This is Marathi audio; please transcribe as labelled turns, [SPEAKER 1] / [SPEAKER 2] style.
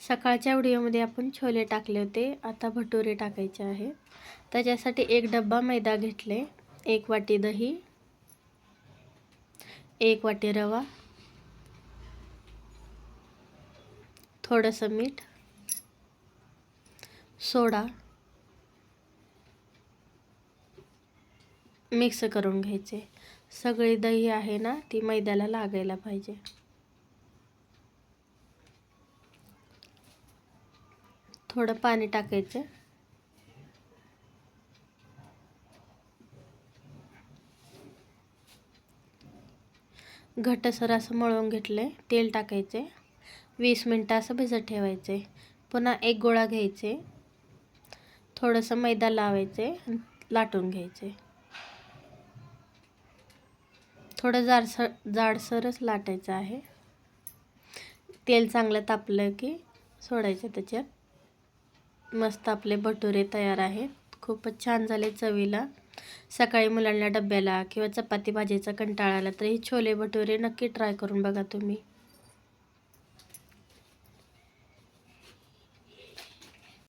[SPEAKER 1] सकाळच्या व्हिडिओमध्ये आपण छोले टाकले होते, आता भटुरे टाकायचे आहे। त्याच्यासाठी एक डब्बा मैदा घेतले, 1 वाटी दही, 1 वाटी रवा, थोडंसं मीठ, सोडा मिक्स करून घ्यायचे। सगळी दही आहे ना ती मैद्याला लागायला पाहिजे। थोडं पाणी टाकायचं। घट्टसर असं मळून घेतले, तेल टाकायचे, 20 मिनिटं असं भिजत ठेवायचे। पुन्हा एक गोळा घ्यायचे, थोडंसं मैदा लावायचे, लाटून घ्यायचे। थोडं जाडसरच लाटायचं आहे। तेल चांगलं तापलं की सोडायचं त्याच्यात। मस्त आपले भटुरे तयार आहेत। खूपच छान झाले चवीला। सकाळी मुलांना डब्याला किंवा चपाती भाजीचा कंटाळा आला तर हे छोले भटुरे नक्की ट्राय करून बघा तुम्ही।